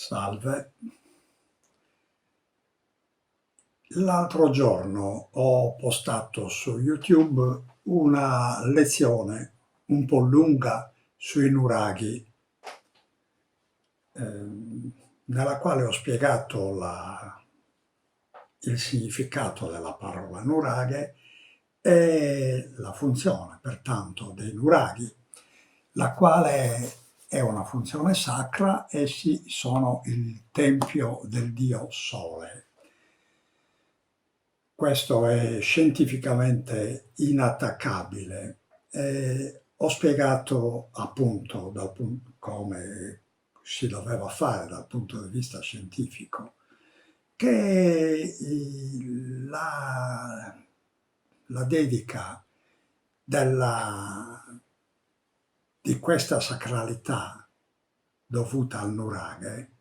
Salve. L'altro giorno ho postato su YouTube una lezione un po' lunga sui nuraghi, nella quale ho spiegato il significato della parola nuraghe e la funzione, pertanto, dei nuraghi, la quale è una funzione sacra. Essi sono il tempio del dio Sole. Questo è scientificamente inattaccabile. Ho spiegato appunto come si doveva fare dal punto di vista scientifico che la dedica di questa sacralità dovuta al nuraghe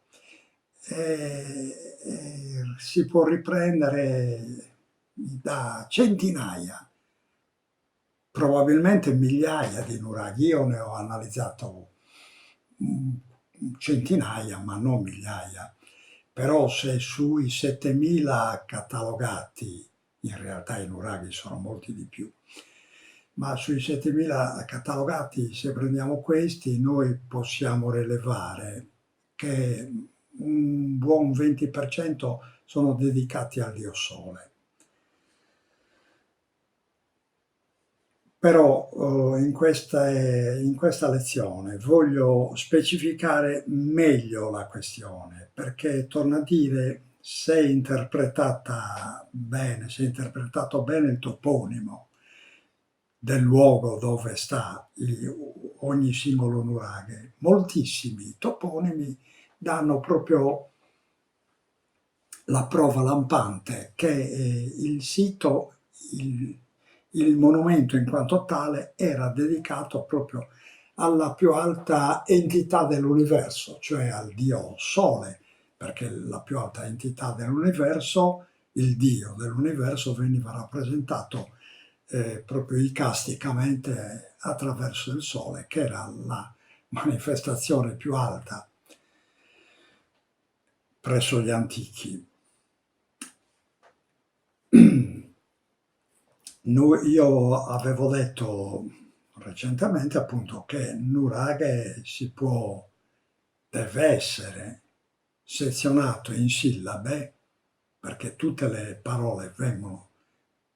si può riprendere da centinaia, probabilmente migliaia di nuraghi. Io ne ho analizzato centinaia, ma non migliaia. Però se sui 7.000 catalogati, in realtà i nuraghi sono molti di più, ma sui 7.000 catalogati, se prendiamo questi, noi possiamo rilevare che un buon 20% sono dedicati al dio Sole. Però in questa lezione voglio specificare meglio la questione, perché, torno a dire, se interpretato bene il toponimo del luogo dove sta ogni singolo nuraghe, moltissimi toponimi danno proprio la prova lampante che il sito, il monumento in quanto tale, era dedicato proprio alla più alta entità dell'universo, cioè al dio Sole, perché la più alta entità dell'universo, il dio dell'universo, veniva rappresentato proprio icasticamente attraverso il Sole, che era la manifestazione più alta presso gli antichi. Io avevo detto recentemente appunto che nuraghe deve essere sezionato in sillabe, perché tutte le parole vengono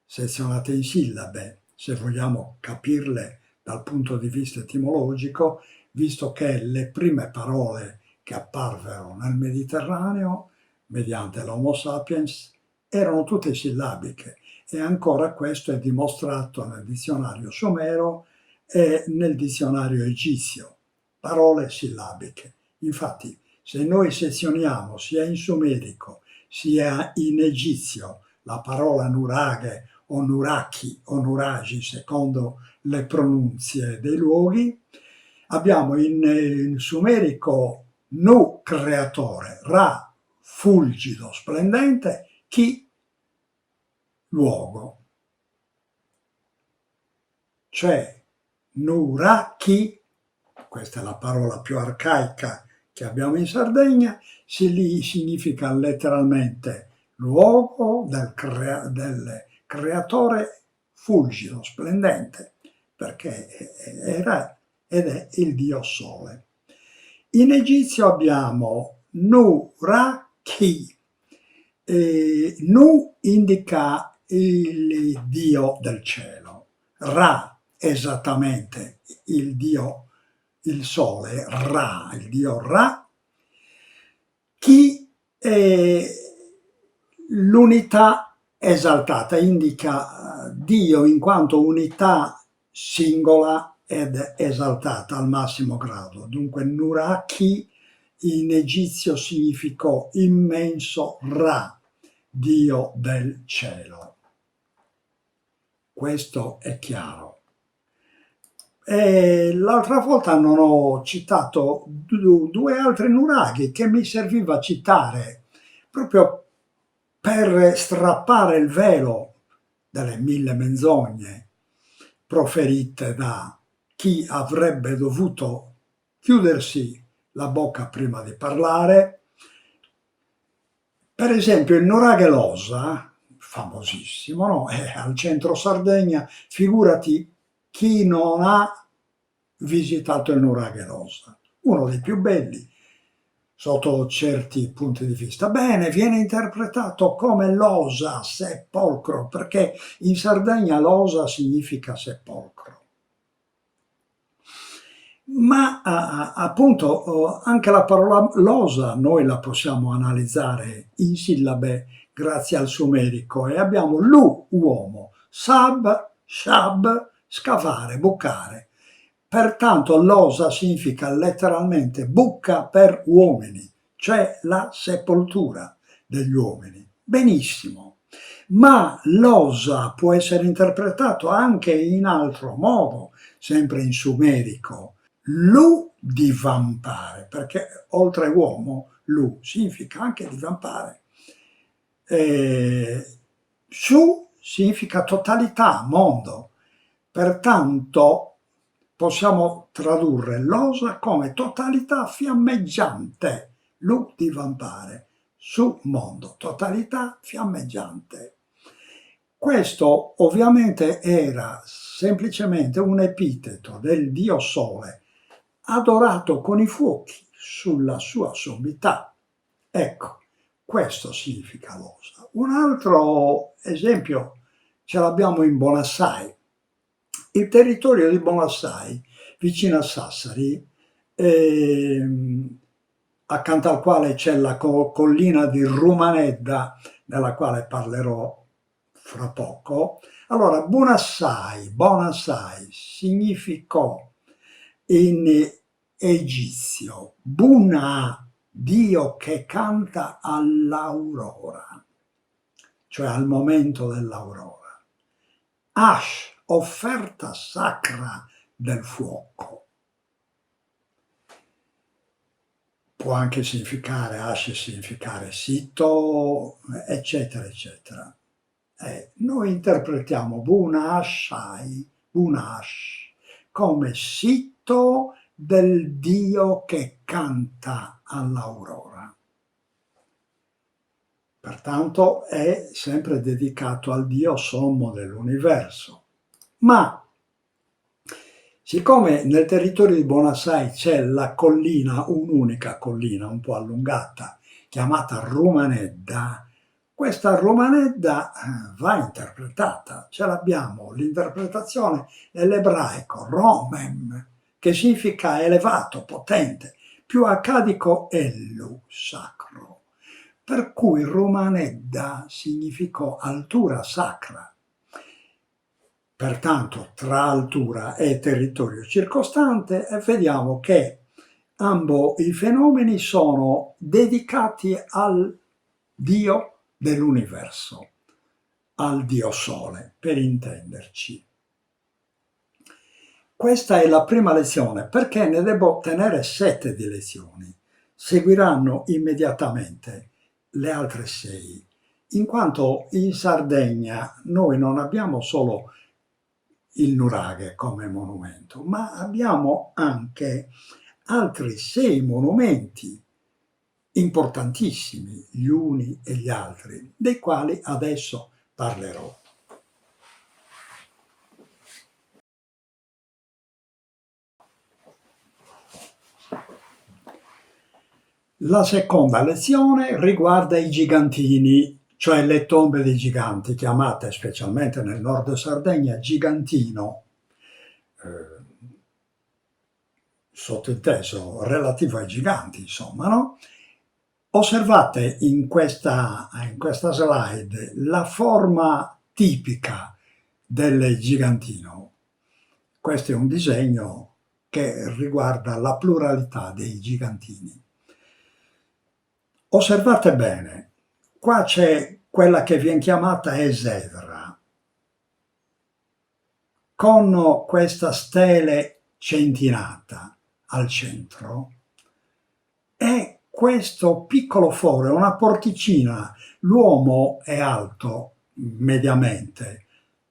sezionate in sillabe se vogliamo capirle dal punto di vista etimologico, visto che le prime parole che apparvero nel Mediterraneo mediante l'Homo sapiens erano tutte sillabiche. E ancora questo è dimostrato nel dizionario sumero e nel dizionario egizio, parole sillabiche. Infatti, se noi sezioniamo sia in sumerico sia in egizio la parola nuraghe o nuraki o nuragi, secondo le pronunzie dei luoghi, abbiamo in sumerico nu creatore, ra fulgido, splendente, chi luogo, cioè nuraki, questa è la parola più arcaica che abbiamo in Sardegna, significa letteralmente luogo del creatore fulgido, splendente, perché era ed è il dio Sole. In egizio abbiamo Nuraki. Nu indica il dio del cielo, Ra esattamente il dio, il sole, Ra, il dio Ra, Chi è l'unità esaltata, indica Dio in quanto unità singola ed esaltata al massimo grado. Dunque Nuraki in egizio significò immenso Ra, dio del cielo. Questo è chiaro. E l'altra volta non ho citato due altri nuraghi che mi serviva citare proprio per strappare il velo delle 1000 menzogne proferite da chi avrebbe dovuto chiudersi la bocca prima di parlare, Per esempio il nuraghe Losa, famosissimo, no, è al centro Sardegna, figurati chi non ha visitato il nuraghe Losa, uno dei più belli sotto certi punti di vista. Bene, viene interpretato come Losa, sepolcro, perché in Sardegna Losa significa sepolcro. Ma appunto anche la parola losa noi la possiamo analizzare in sillabe grazie al sumerico e abbiamo lu, uomo, sab, shab, scavare, bucare. Pertanto losa significa letteralmente bucca per uomini, cioè la sepoltura degli uomini. Benissimo, ma losa può essere interpretato anche in altro modo, sempre in sumerico. Lu divampare, perché oltre uomo, lu significa anche divampare. Su significa totalità, mondo. Pertanto possiamo tradurre l'osa come totalità fiammeggiante, lu divampare, su mondo, totalità fiammeggiante. Questo ovviamente era semplicemente un epiteto del dio Sole, adorato con i fuochi sulla sua sommità. Ecco, questo significa l'osa. Un altro esempio ce l'abbiamo in Bonassai. Il territorio di Bonassai, vicino a Sassari, accanto al quale c'è la collina di Rumanedda, nella quale parlerò fra poco. Allora, Bonassai significò in egizio, Buna, Dio che canta all'aurora, cioè al momento dell'aurora. Ash, offerta sacra del fuoco. Può anche significare, Ash significare sito, eccetera, eccetera. Noi interpretiamo Bunashai, Bunash, come sito del Dio che canta all'aurora. Pertanto è sempre dedicato al Dio sommo dell'universo. Ma siccome nel territorio di Bonassai c'è la collina, un'unica collina un po' allungata, chiamata Rumanedda, questa Rumanedda va interpretata. Ce l'abbiamo, l'interpretazione nell'ebraico, Romem, che significa elevato, potente, più accadico Ellu, sacro. Per cui Rumanedda significò altura sacra. Pertanto tra altura e territorio circostante vediamo che ambo i fenomeni sono dedicati al Dio dell'universo, al Dio Sole, per intenderci. Questa è la prima lezione, perché ne devo tenere 7 di lezioni. Seguiranno immediatamente le altre 6, in quanto in Sardegna noi non abbiamo solo il nuraghe come monumento, ma abbiamo anche altri 6 monumenti importantissimi, gli uni e gli altri, dei quali adesso parlerò. La seconda lezione riguarda i gigantini, cioè le tombe dei giganti, chiamate specialmente nel nord Sardegna gigantino, sottinteso relativo ai giganti, insomma, no? Osservate in questa slide la forma tipica del gigantino. Questo è un disegno che riguarda la pluralità dei gigantini. Osservate bene, qua c'è quella che viene chiamata esedra, con questa stele centinata al centro, e questo piccolo foro è una porticina. L'uomo è alto mediamente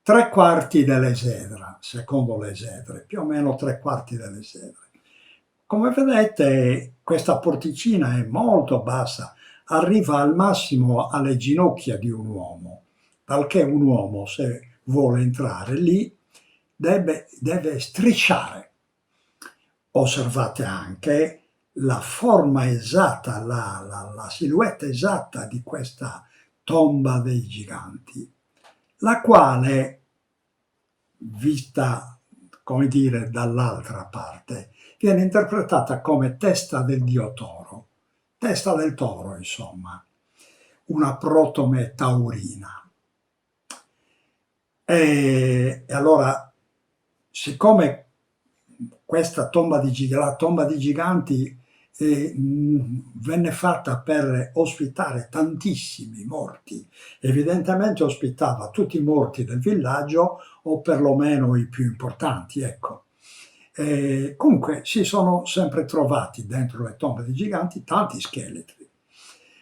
3/4 dell'esedra, secondo le esedre, più o meno 3/4 dell'esedra. Come vedete questa porticina è molto bassa, arriva al massimo alle ginocchia di un uomo, talché un uomo, se vuole entrare lì, deve strisciare. Osservate anche la forma esatta, la silhouette esatta di questa tomba dei giganti, la quale, vista, come dire, dall'altra parte, viene interpretata come testa del dio toro, testa del toro, insomma, una protome taurina. E allora, siccome questa la tomba di giganti venne fatta per ospitare tantissimi morti, evidentemente ospitava tutti i morti del villaggio o perlomeno i più importanti, ecco. Comunque si sono sempre trovati dentro le tombe dei giganti tanti scheletri,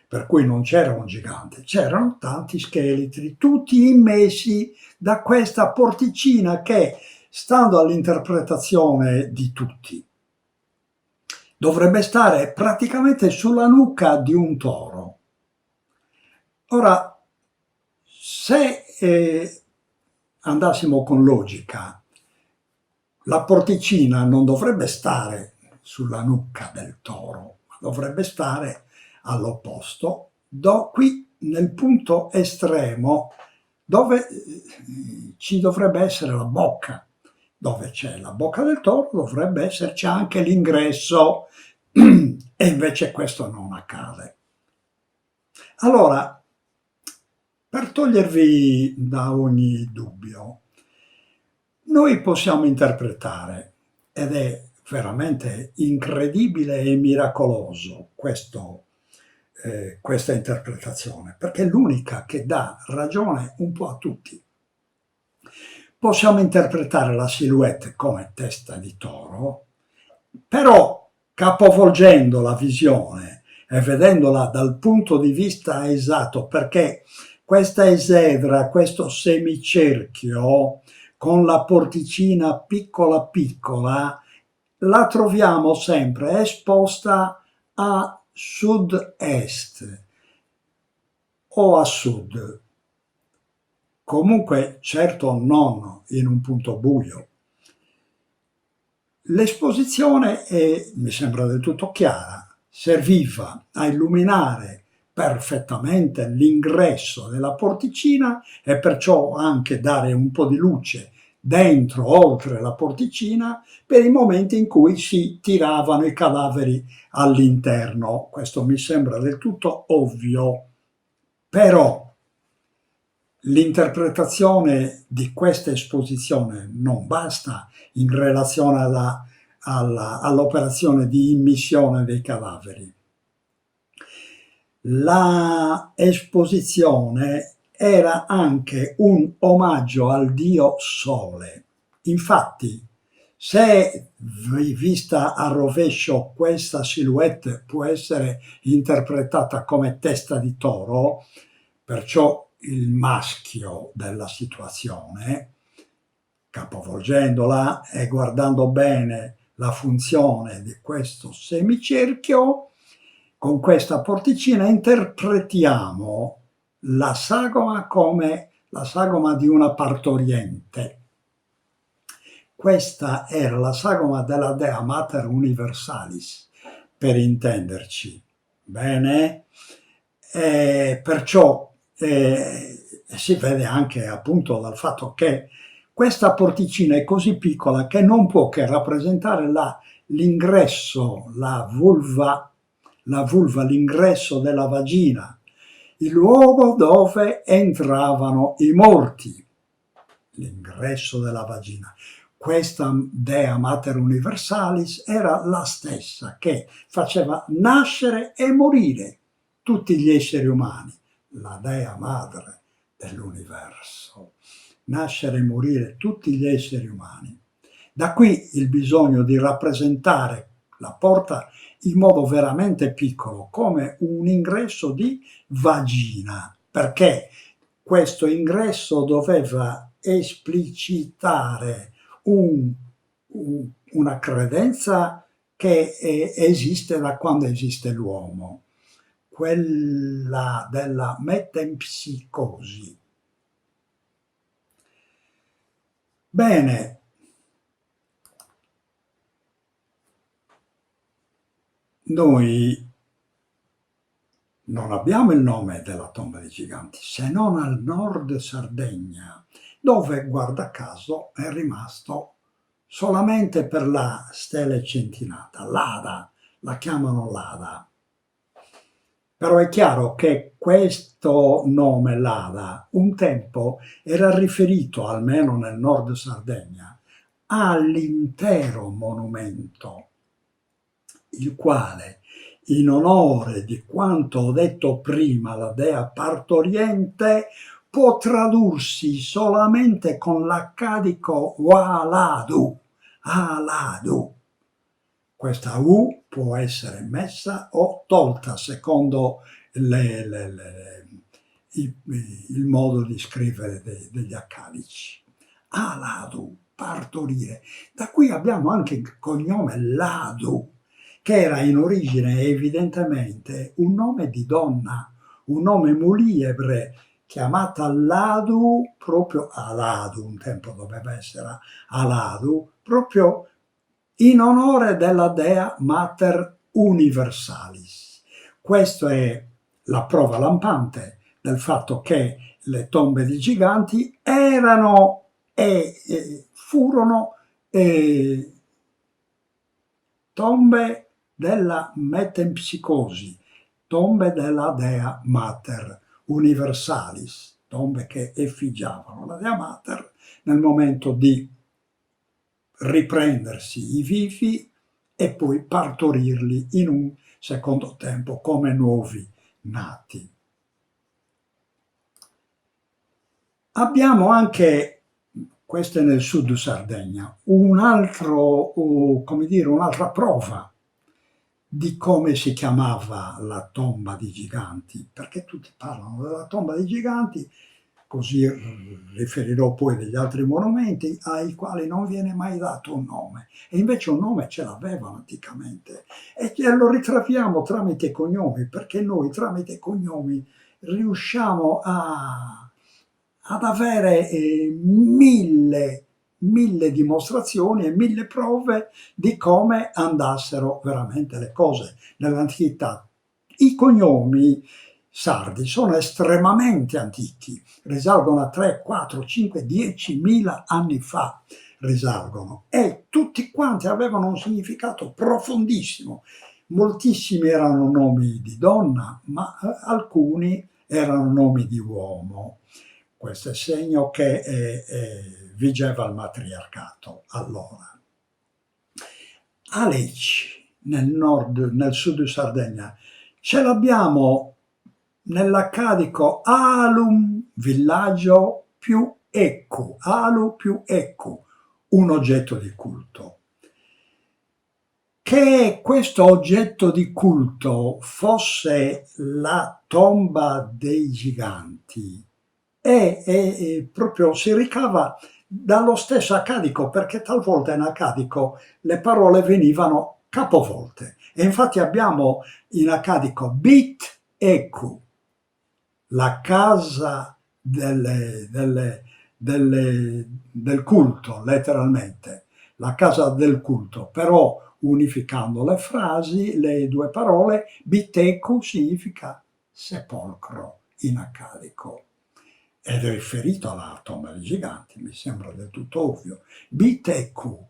per cui non c'era un gigante, c'erano tanti scheletri, tutti immessi da questa porticina che, stando all'interpretazione di tutti, dovrebbe stare praticamente sulla nuca di un toro. Ora, se andassimo con logica, la porticina non dovrebbe stare sulla nuca del toro, ma dovrebbe stare all'opposto, qui nel punto estremo dove ci dovrebbe essere la bocca. Dove c'è la bocca del toro dovrebbe esserci anche l'ingresso, e invece questo non accade. Allora, per togliervi da ogni dubbio, noi possiamo interpretare, ed è veramente incredibile e miracoloso questa interpretazione, perché è l'unica che dà ragione un po' a tutti. Possiamo interpretare la silhouette come testa di toro, però capovolgendo la visione e vedendola dal punto di vista esatto, perché questa esedra, questo semicerchio con la porticina piccola piccola, la troviamo sempre esposta a sud-est o a sud. Comunque, certo, non in un punto buio. L'esposizione mi sembra del tutto chiara, serviva a illuminare perfettamente l'ingresso della porticina e perciò anche dare un po' di luce dentro, oltre la porticina, per i momenti in cui si tiravano i cadaveri all'interno. Questo mi sembra del tutto ovvio, però l'interpretazione di questa esposizione non basta in relazione all'operazione di immissione dei cadaveri. La esposizione era anche un omaggio al dio Sole. Infatti, se vista a rovescio questa silhouette può essere interpretata come testa di toro, perciò il maschio della situazione, capovolgendola e guardando bene la funzione di questo semicerchio, con questa porticina interpretiamo la sagoma come la sagoma di una partoriente. Questa era la sagoma della Dea Mater Universalis, per intenderci. Bene? Perciò si vede anche appunto dal fatto che questa porticina è così piccola che non può che rappresentare l'ingresso, la vulva, l'ingresso della vagina, il luogo dove entravano i morti, l'ingresso della vagina. Questa Dea Mater Universalis era la stessa che faceva nascere e morire tutti gli esseri umani, la Dea Madre dell'universo, nascere e morire tutti gli esseri umani. Da qui il bisogno di rappresentare la porta in modo veramente piccolo, come un ingresso di vagina, perché questo ingresso doveva esplicitare una credenza che esiste da quando esiste l'uomo. quella della metempsicosi. Bene, noi non abbiamo il nome della tomba dei giganti, se non al nord Sardegna, dove, guarda caso, è rimasto solamente per la stele centinata, l'Ada, la chiamano l'Ada. Però è chiaro che questo nome, l'Ada, un tempo era riferito, almeno nel nord Sardegna, all'intero monumento, il quale, in onore di quanto ho detto prima, la dea partoriente, può tradursi solamente con l'accadico Waladu, Aladu. Questa U può essere messa o tolta secondo il modo di scrivere degli accadici. Aladu, partorire. Da qui abbiamo anche il cognome Ladu, che era in origine evidentemente un nome di donna, un nome muliebre, chiamata Ladu, proprio Aladu, un tempo doveva essere Aladu, proprio in onore della dea Mater Universalis. Questa è la prova lampante del fatto che le tombe di giganti erano e furono tombe della metempsicosi, tombe della dea Mater Universalis, tombe che effigiavano la dea Mater nel momento di riprendersi i vivi e poi partorirli in un secondo tempo come nuovi nati. Abbiamo anche, questo è nel sud Sardegna, un'altra prova di come si chiamava la tomba dei giganti, perché tutti parlano della tomba dei giganti, così riferirò poi degli altri monumenti ai quali non viene mai dato un nome, e invece un nome ce l'avevano anticamente, e lo ritraviamo tramite cognomi, perché noi tramite cognomi riusciamo ad avere mille dimostrazioni e mille prove di come andassero veramente le cose nell'antichità. I cognomi sardi sono estremamente antichi, risalgono a 3, 4, 5, 10.000 anni fa, risalgono, e tutti quanti avevano un significato profondissimo. Moltissimi erano nomi di donna, ma alcuni erano nomi di uomo. Questo è segno che vigeva il matriarcato allora. A Lecce, nel sud di Sardegna, ce l'abbiamo nell'accadico Alum, villaggio più Eccu, Alu più Eccu, un oggetto di culto. Che questo oggetto di culto fosse la tomba dei giganti e proprio si ricava dallo stesso accadico, perché talvolta in accadico le parole venivano capovolte, e infatti abbiamo in accadico Bit Ecu, la casa del culto, letteralmente, la casa del culto, però unificando le frasi, le due parole, Biteku significa sepolcro in accadico, ed è riferito alla tomba dei giganti, mi sembra del tutto ovvio. Biteku,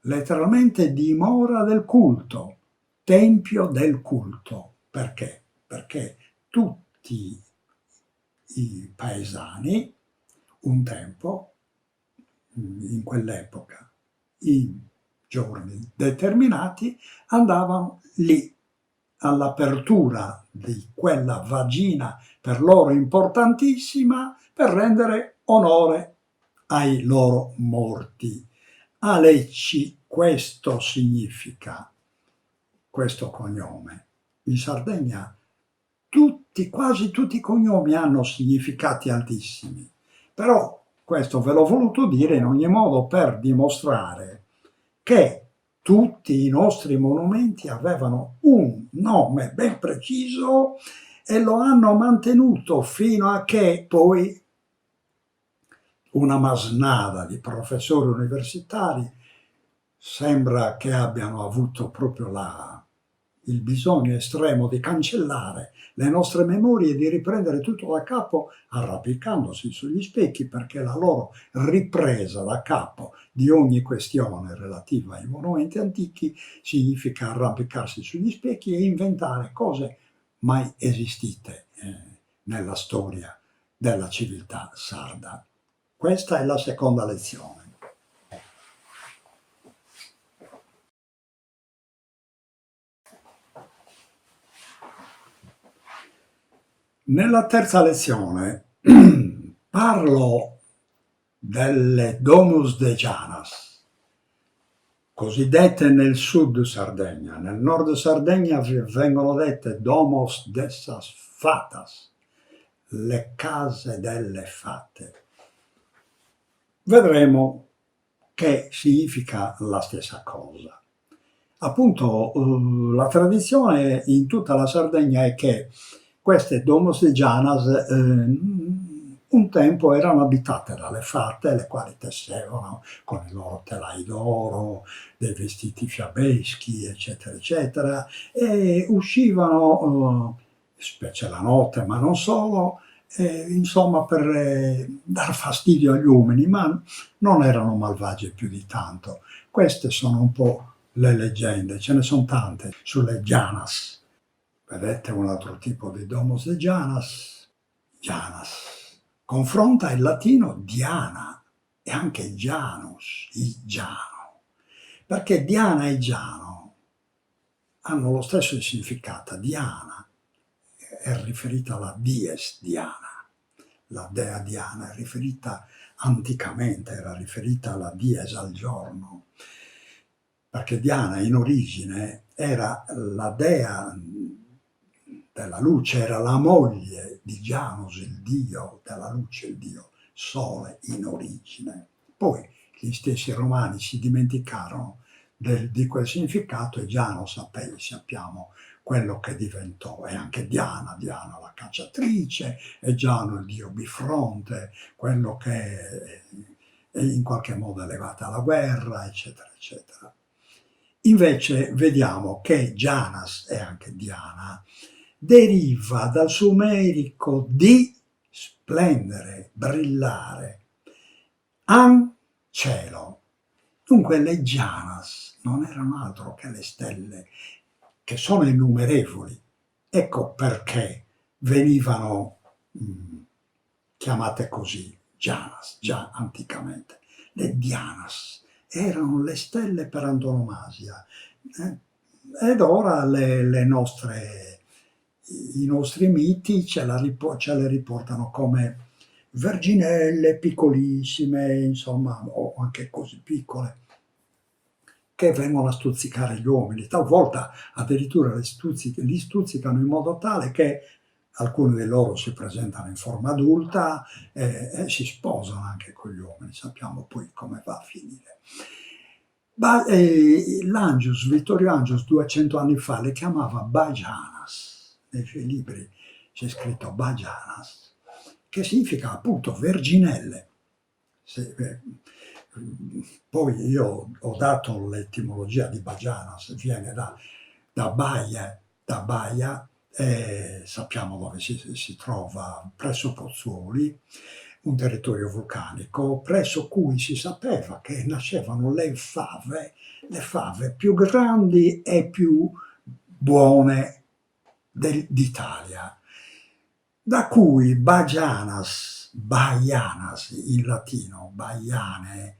letteralmente dimora del culto, tempio del culto. Perché? Perché tutti i paesani, un tempo, in quell'epoca, in giorni determinati, andavano lì all'apertura di quella vagina per loro importantissima per rendere onore ai loro morti. A Lecci questo significa, questo cognome. In Sardegna quasi tutti i cognomi hanno significati altissimi, però questo ve l'ho voluto dire in ogni modo per dimostrare che tutti i nostri monumenti avevano un nome ben preciso e lo hanno mantenuto fino a che poi una masnada di professori universitari sembra che abbiano avuto proprio il bisogno estremo di cancellare le nostre memorie e di riprendere tutto da capo arrampicandosi sugli specchi, perché la loro ripresa da capo di ogni questione relativa ai monumenti antichi significa arrampicarsi sugli specchi e inventare cose mai esistite nella storia della civiltà sarda. Questa è la seconda lezione. Nella terza lezione parlo delle Domus de Janas, cosiddette nel sud Sardegna. Nel nord Sardegna vengono dette Domos dessas Fatas, le case delle fate. Vedremo che significa la stessa cosa. Appunto, la tradizione in tutta la Sardegna è che queste Domus de Janas un tempo erano abitate dalle fate, le quali tessevano con i loro telai d'oro, dei vestiti fiabeschi, eccetera, eccetera, e uscivano, specie la notte, ma non solo, insomma per dar fastidio agli uomini, ma non erano malvagie più di tanto. Queste sono un po' le leggende, ce ne sono tante sulle Janas. Vedete un altro tipo di Domus de Janas? Janas. Confronta il latino Diana e anche Janus, il Giano, perché Diana e Giano hanno lo stesso significato. Diana è riferita alla dies Diana, la dea Diana è riferita anticamente, era riferita alla dies al giorno, perché Diana in origine era la dea della luce, era la moglie di Janus, il dio della luce, il dio sole in origine. Poi gli stessi romani si dimenticarono di quel significato e Janus sappiamo quello che diventò, e anche Diana la cacciatrice, e Giano il dio bifronte, quello che è in qualche modo legata alla guerra, eccetera, eccetera. Invece vediamo che Janas e anche Diana deriva dal sumerico di splendere, brillare, an cielo. Dunque le Janas non erano altro che le stelle, che sono innumerevoli. Ecco perché venivano chiamate così, Janas, già anticamente. Le Dianas erano le stelle per antonomasia. Ed ora i nostri miti ce le riportano come verginelle piccolissime, insomma, o anche così piccole, che vengono a stuzzicare gli uomini. Talvolta addirittura li stuzzicano in modo tale che alcuni di loro si presentano in forma adulta e si sposano anche con gli uomini. Sappiamo poi come va a finire. L'Angius, Vittorio Angius, 200 anni fa, le chiamava Bajanas. Nei suoi libri c'è scritto Bajanas, che significa appunto verginelle. Poi io ho dato l'etimologia di Bajanas, viene da Baia, sappiamo dove si trova, presso Pozzuoli, un territorio vulcanico, presso cui si sapeva che nascevano le fave più grandi e più buone d'Italia, da cui Baianas in latino, baiane,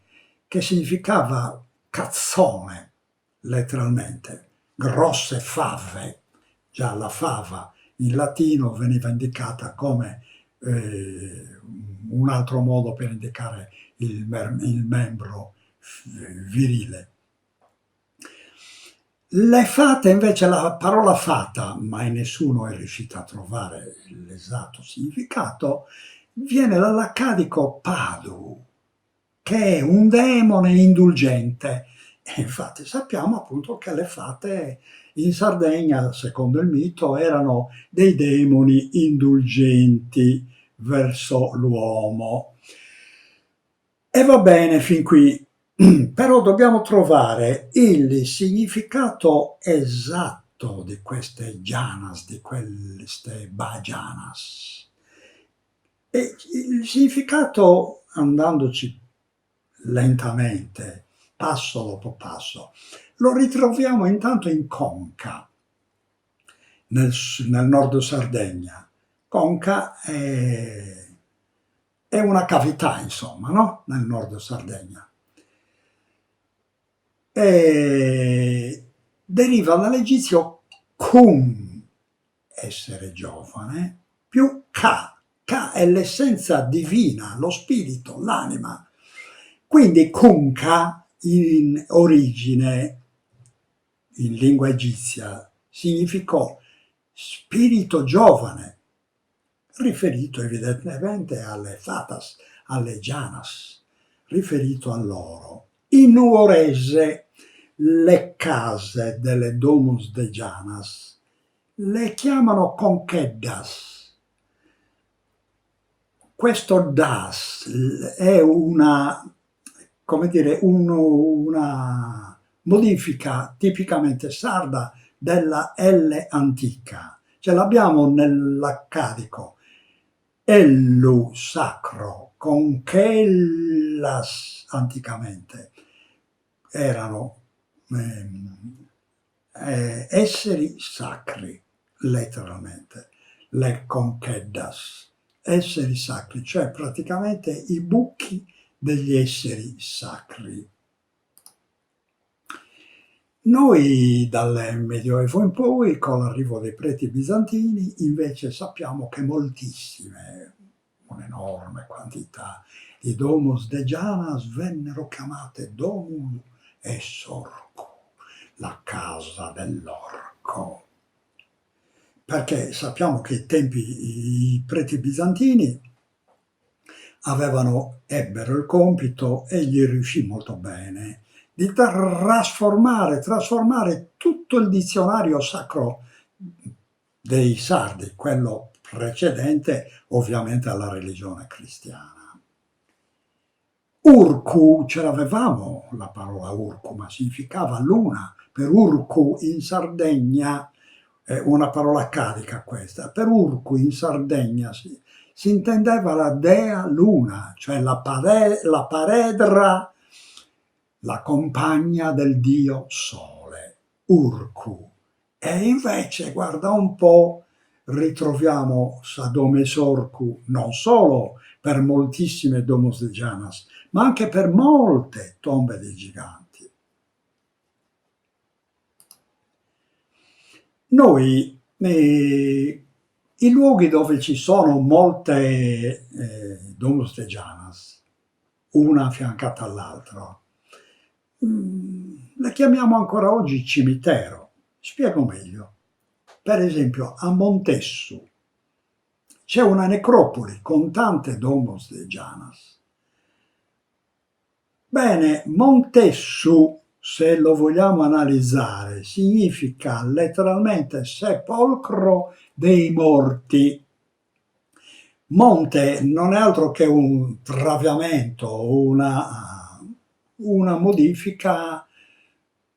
che significava cazzone, letteralmente, grosse fave. Già la fava in latino veniva indicata come un altro modo per indicare il membro virile. Le fate invece, la parola fata, mai nessuno è riuscito a trovare l'esatto significato, viene dall'accadico padu, che è un demone indulgente. E infatti sappiamo appunto che le fate In Sardegna, secondo il mito, erano dei demoni indulgenti verso l'uomo. E va bene fin qui, però dobbiamo trovare il significato esatto di queste Janas, di queste Bhajanas. E il significato, andandoci lentamente, passo dopo passo, lo ritroviamo intanto in Conca, nel nord Sardegna. Conca è una cavità, insomma, no? Nel nord Sardegna. E deriva dall'egizio cum, essere giovane, più ka. Ka è l'essenza divina, lo spirito, l'anima. Quindi kunka in origine, in lingua egizia, significò spirito giovane, riferito evidentemente alle fatas, alle janas, riferito a loro. In nuorese le case delle domus de janas le chiamano concheddas. Questo das è una, come dire, una modifica tipicamente sarda della L antica. Ce l'abbiamo nell'accadico. Ellu sacro, concellas anticamente erano esseri sacri, letteralmente, le concheddas, esseri sacri, cioè praticamente i buchi degli esseri sacri. Noi dal Medioevo in poi, con l'arrivo dei preti bizantini, invece sappiamo che moltissime, un'enorme quantità di domus de janas vennero chiamate domus es orco, la casa dell'orco. Perché sappiamo che ai tempi i preti bizantini ebbero il compito, e gli riuscì molto bene, di trasformare tutto il dizionario sacro dei sardi, quello precedente ovviamente alla religione cristiana. Urcu, ce l'avevamo la parola urcu, ma significava luna. Per urcu in Sardegna, è una parola carica questa, per urcu in Sardegna si intendeva la dea luna, cioè la paredra, la compagna del dio sole, urcu. E invece, guarda un po', ritroviamo Sadome Sorcu non solo per moltissime domus de janas, ma anche per molte tombe dei giganti. Noi, i luoghi dove ci sono molte domus de janas, una affiancata all'altra, le chiamiamo ancora oggi cimitero. Spiego meglio. Per esempio a Montessu c'è una necropoli con tante domus de janas. Bene, Montessu, se lo vogliamo analizzare, significa letteralmente sepolcro dei morti. Monte non è altro che un traviamento, una modifica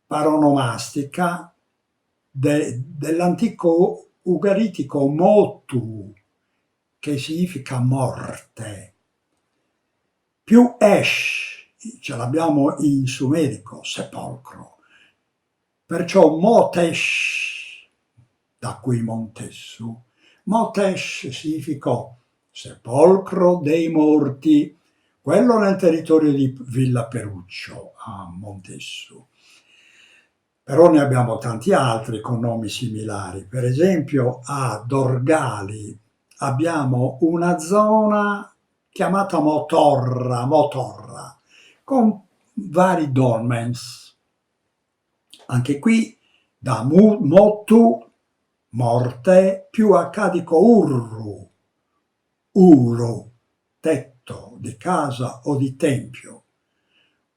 paronomastica dell'antico ugaritico motu, che significa morte, più esh, ce l'abbiamo in sumerico, sepolcro. Perciò motesh, da qui Montessu, motesh significò sepolcro dei morti, quello nel territorio di Villa Peruccio, a Montessu. Però ne abbiamo tanti altri con nomi similari. Per esempio a Dorgali abbiamo una zona chiamata Motorra, con vari dolmens. Anche qui da motu, morte, più accadico urru, uro, tetto di casa o di tempio,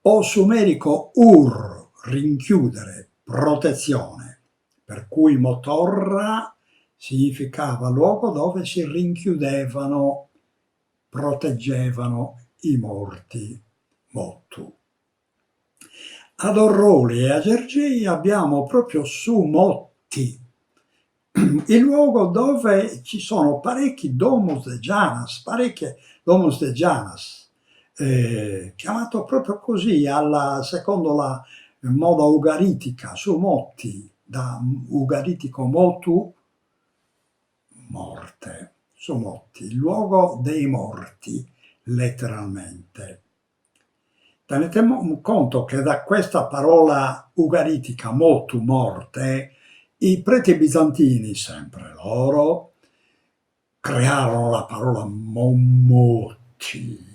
o sumerico ur, rinchiudere, protezione, per cui Motorra significava luogo dove si rinchiudevano, proteggevano i morti, Motu. Ad Orroli e a Gergii abbiamo proprio Sumotti, il luogo dove ci sono parecchi domus de Janas, parecchie domus de Janas, chiamato proprio così secondo la moda ugaritica, Sumotti, da ugaritico motu, morte, Sumotti, il luogo dei morti, letteralmente. Tenete conto che da questa parola ugaritica, motu, morte, i preti bizantini, sempre loro, crearono la parola Momotti,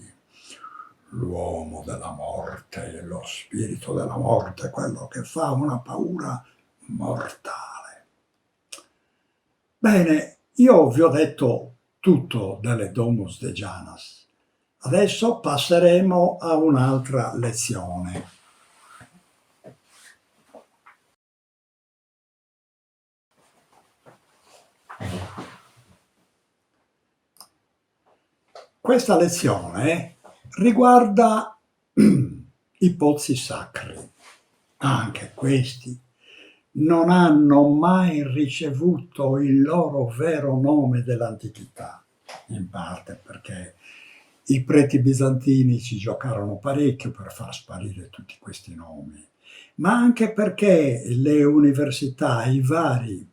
l'uomo della morte, lo spirito della morte, quello che fa una paura mortale. Bene, io vi ho detto tutto delle Domus de Janas. Adesso passeremo a un'altra lezione. Questa lezione riguarda i pozzi sacri. Anche questi non hanno mai ricevuto il loro vero nome dell'antichità, in parte perché i preti bizantini ci giocarono parecchio per far sparire tutti questi nomi, ma anche perché le università, i vari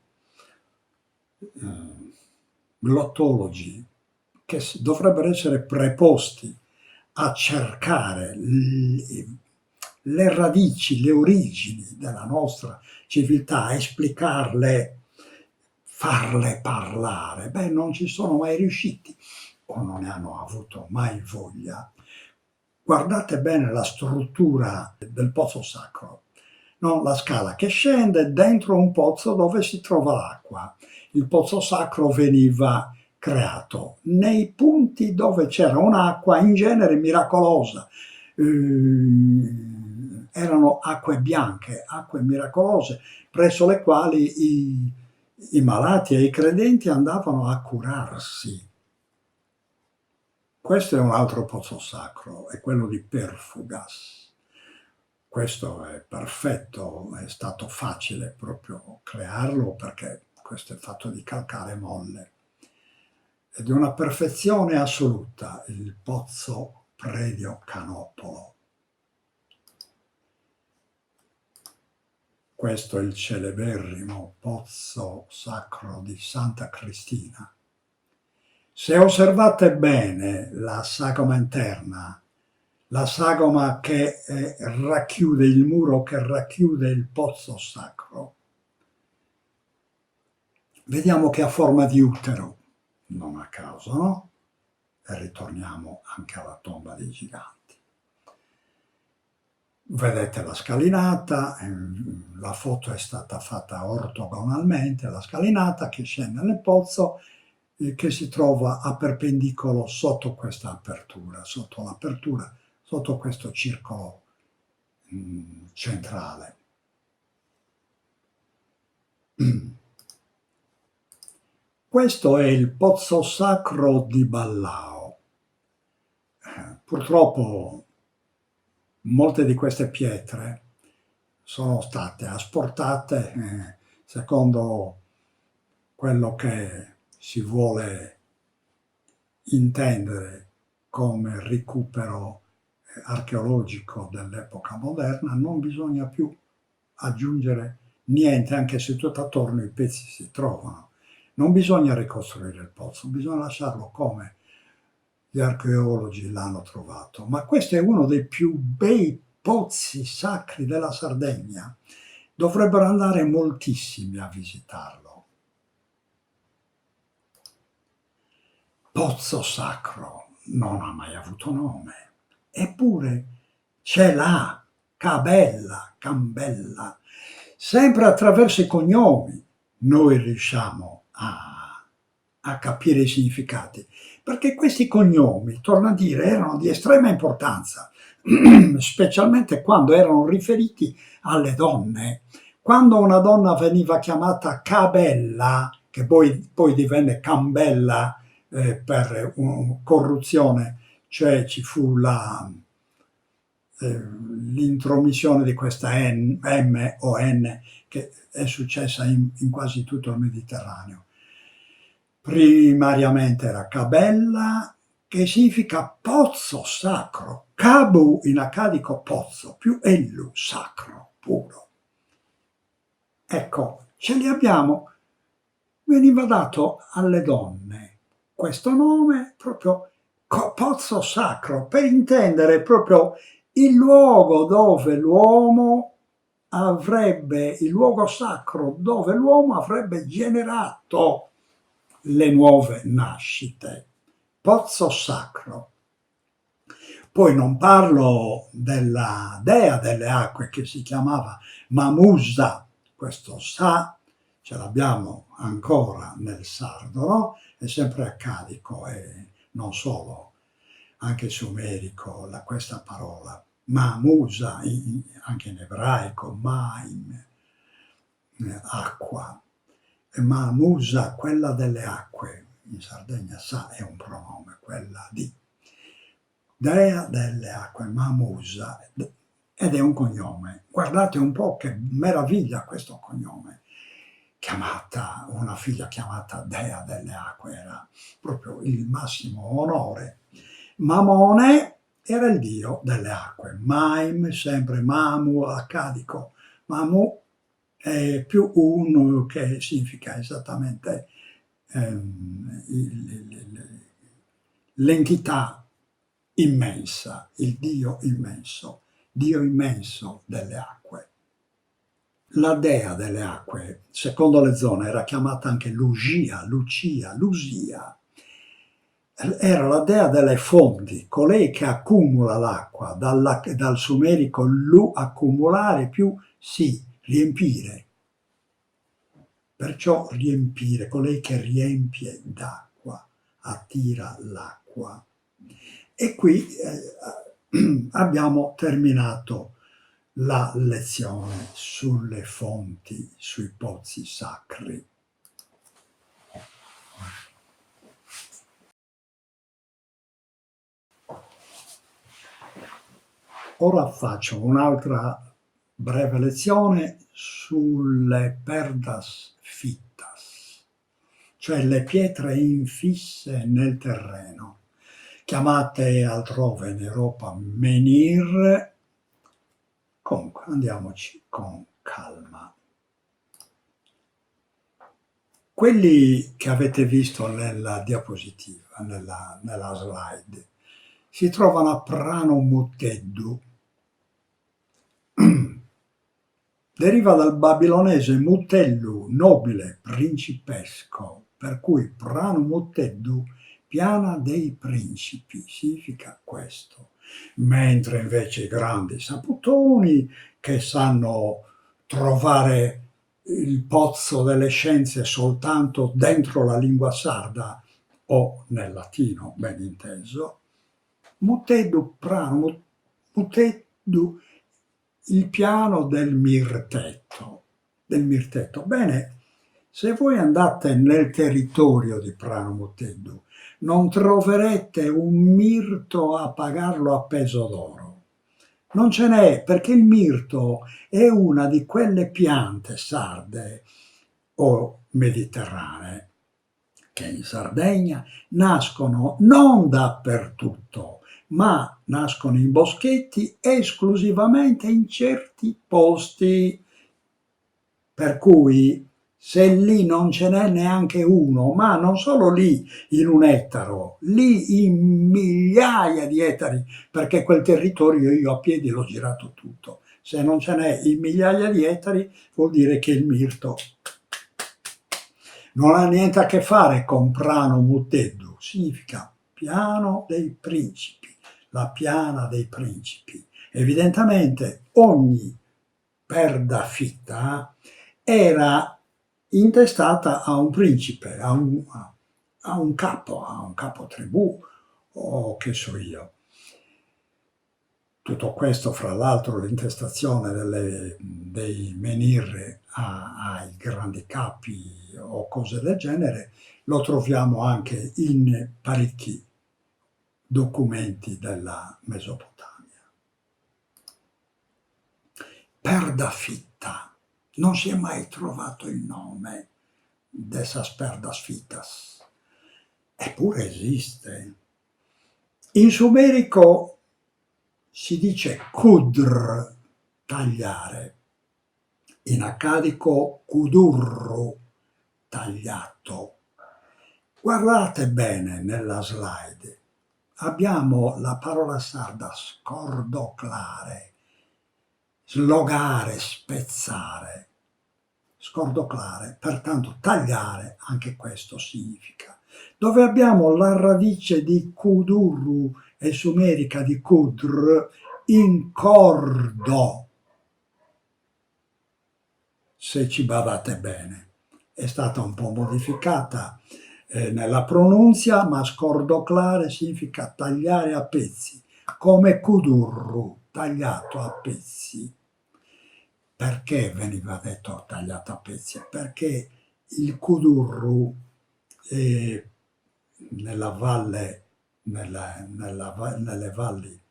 glottologi che dovrebbero essere preposti a cercare le radici, le origini della nostra civiltà, esplicarle, farle parlare, non ci sono mai riusciti o non ne hanno avuto mai voglia. Guardate bene la struttura del pozzo sacro, no? La scala che scende dentro un pozzo dove si trova l'acqua. Il pozzo sacro veniva creato nei punti dove c'era un'acqua in genere miracolosa, erano acque bianche, acque miracolose, presso le quali i malati e i credenti andavano a curarsi. Questo è un altro pozzo sacro, è quello di Perfugas. Questo è perfetto, è stato facile proprio crearlo perché questo è fatto di calcare molle. È di una perfezione assoluta il pozzo Predio Canopolo. Questo è il celeberrimo pozzo sacro di Santa Cristina. Se osservate bene la sagoma interna, la sagoma che racchiude il muro, che racchiude il pozzo sacro, vediamo che ha forma di utero, non a caso, no? E ritorniamo anche alla tomba dei giganti. Vedete la scalinata, la foto è stata fatta ortogonalmente, la scalinata che scende nel pozzo, che si trova a perpendicolo sotto questa apertura, sotto l'apertura, sotto questo circolo centrale. Questo è il pozzo sacro di Ballao. Purtroppo molte di queste pietre sono state asportate secondo quello che si vuole intendere come recupero archeologico dell'epoca moderna. Non bisogna più aggiungere niente, anche se tutto attorno i pezzi si trovano. Non bisogna ricostruire il pozzo, bisogna lasciarlo come gli archeologi l'hanno trovato. Ma questo è uno dei più bei pozzi sacri della Sardegna. Dovrebbero andare moltissimi a visitarlo. Pozzo sacro non ha mai avuto nome, eppure c'è là, Cabella, Cambella. Sempre attraverso i cognomi noi riusciamo a capire i significati, perché questi cognomi, torno a dire, erano di estrema importanza, specialmente quando erano riferiti alle donne, Quando una donna veniva chiamata Cabella, che poi divenne Cambella per corruzione, cioè ci fu l'intromissione di questa M o N che è successa in quasi tutto il Mediterraneo. Primariamente era Cabella, che significa pozzo sacro, Cabu in accadico pozzo, più Ellu sacro, puro. Ecco, ce li abbiamo, veniva dato alle donne questo nome proprio pozzo sacro, per intendere proprio il luogo dove l'uomo avrebbe, il luogo sacro dove l'uomo avrebbe generato le nuove nascite. Pozzo sacro. Poi non parlo della dea delle acque che si chiamava Mamusa, questo sa ce l'abbiamo ancora nel sardo, no? È sempre accadico e non solo, anche sumerico, questa parola. Mamusa, anche in ebraico, maim, acqua. Ma Musa, quella delle acque, in Sardegna sa è un pronome, quella di dea delle acque, Mamusa, ed è un cognome. Guardate un po' che meraviglia questo cognome. Chiamata, una figlia chiamata dea delle acque, era proprio il massimo onore. Mamone era il dio delle acque, Maim, sempre Mamu, accadico, Mamu più uno che significa esattamente l'entità immensa, il Dio immenso delle acque. La dea delle acque, secondo le zone, era chiamata anche Lucia, Lusia. Era la dea delle fonti, colei che accumula l'acqua, dal sumerico lu, accumulare, più si, riempire. Perciò riempire, colei che riempie d'acqua, attira l'acqua. E qui abbiamo terminato la lezione sulle fonti, sui pozzi sacri. Ora faccio un'altra breve lezione sulle perdas fittas, cioè le pietre infisse nel terreno, chiamate altrove in Europa menhir. Comunque andiamoci con calma. Quelli che avete visto nella diapositiva, nella slide, si trovano a Prano Mutteddu. Deriva dal babilonese mutellu, nobile, principesco, per cui Prano Mutteddu, piana dei principi, significa questo. Mentre invece i grandi saputoni che sanno trovare il pozzo delle scienze soltanto dentro la lingua sarda o nel latino, ben inteso, Mutteddu, Prano, Mutteddu, il piano del mirtetto. Bene, se voi andate nel territorio di Prano Mutteddu, non troverete un mirto a pagarlo a peso d'oro. Non ce n'è, perché il mirto è una di quelle piante sarde o mediterranee che in Sardegna nascono non dappertutto, ma nascono in boschetti esclusivamente in certi posti, per cui se lì non ce n'è neanche uno, ma non solo lì in un ettaro, lì in migliaia di ettari, perché quel territorio io a piedi l'ho girato tutto. Se non ce n'è in migliaia di ettari vuol dire che il mirto non ha niente a che fare con Prano Mutteddu, significa piano dei principi, la piana dei principi. Evidentemente ogni perda fitta era intestata a un principe, a un capo tribù, o che so io. Tutto questo, fra l'altro, l'intestazione dei menhir ai grandi capi o cose del genere, lo troviamo anche in parecchi documenti della Mesopotamia. Perdafitta. Non si è mai trovato il nome dessas perdas fitas, eppure esiste. In sumerico si dice kudr, tagliare, in accadico kudurru, tagliato. Guardate bene nella slide, abbiamo la parola sarda scordoclare, slogare, spezzare, scordoclare, pertanto tagliare, anche questo significa. Dove abbiamo la radice di kudurru e sumerica di kudr, incordo, se ci badate bene. È stata un po' modificata nella pronunzia, ma scordoclare significa tagliare a pezzi, come kudurru, tagliato a pezzi. Perché veniva detto tagliato a pezzi? Perché il kudurru nella valle, nelle valli,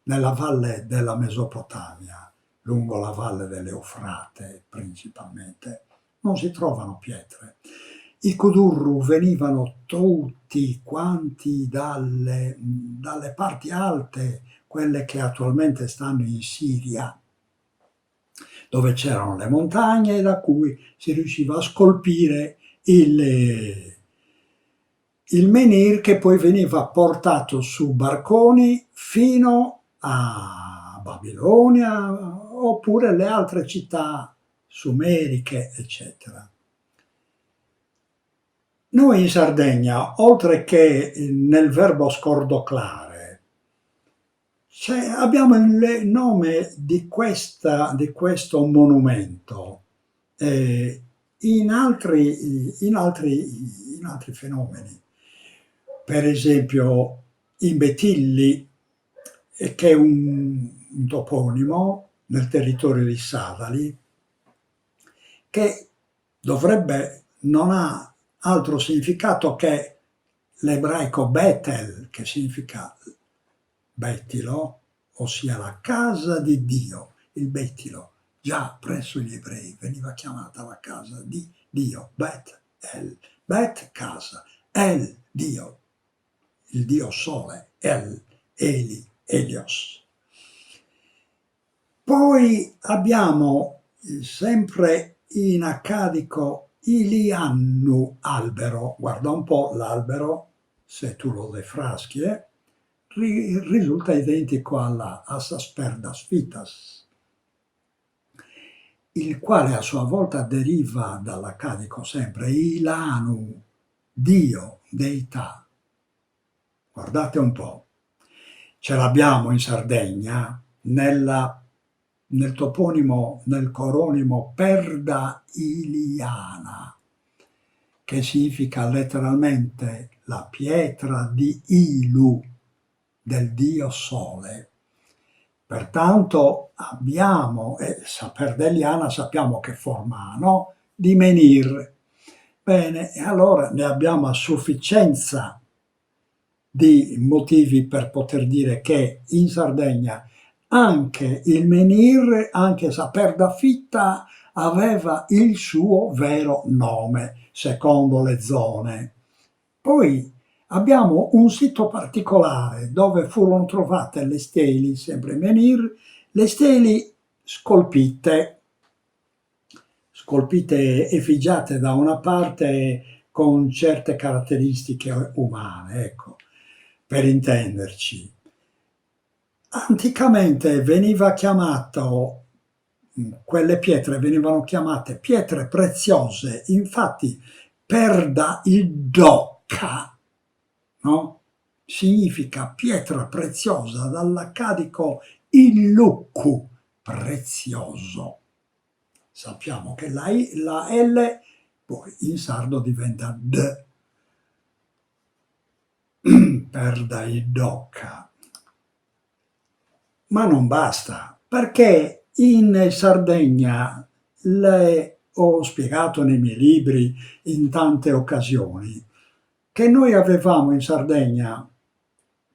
nella valle della Mesopotamia, lungo la valle dell'Eufrate principalmente, non si trovano pietre. I kudurru venivano tutti quanti dalle parti alte, quelle che attualmente stanno in Siria, dove c'erano le montagne da cui si riusciva a scolpire il menhir, che poi veniva portato su barconi fino a Babilonia oppure le altre città sumeriche, eccetera. Noi in Sardegna, oltre che nel verbo scordoclare, abbiamo il nome di questo monumento in altri fenomeni. Per esempio in Betilli, che è un toponimo nel territorio di Savali, che non ha altro significato che l'ebraico Betel, che significa Bettilo, ossia la casa di Dio, il Bettilo. Già presso gli ebrei veniva chiamata la casa di Dio, Bet-El, Bet casa, El Dio, il Dio Sole, El, Eli, Elios. Poi abbiamo sempre in accadico Iliannu, albero. Guarda un po' l'albero, se tu lo defraschi, risulta identico alla Assas perdas fitas, il quale a sua volta deriva dall'accadico sempre Ilanu, Dio, deità. Guardate un po', ce l'abbiamo in Sardegna nel toponimo, nel coronimo Perda Iliana, che significa letteralmente la pietra di Ilu, del dio Sole. Pertanto abbiamo, Perda Iliana sappiamo che forma no? Di menhir. Bene, e allora ne abbiamo a sufficienza di motivi per poter dire che in Sardegna anche il menhir, anche Saperdafitta, aveva il suo vero nome, secondo le zone. Poi abbiamo un sito particolare dove furono trovate le steli, sempre in menhir, le steli scolpite effigiate da una parte con certe caratteristiche umane, ecco, per intenderci. Anticamente quelle pietre venivano chiamate pietre preziose, infatti perda idocca, no? Significa pietra preziosa, dall'accadico illuccu, prezioso. Sappiamo che la L poi in sardo diventa D, perda idocca. Ma non basta, perché in Sardegna, le ho spiegato nei miei libri in tante occasioni, che noi avevamo in Sardegna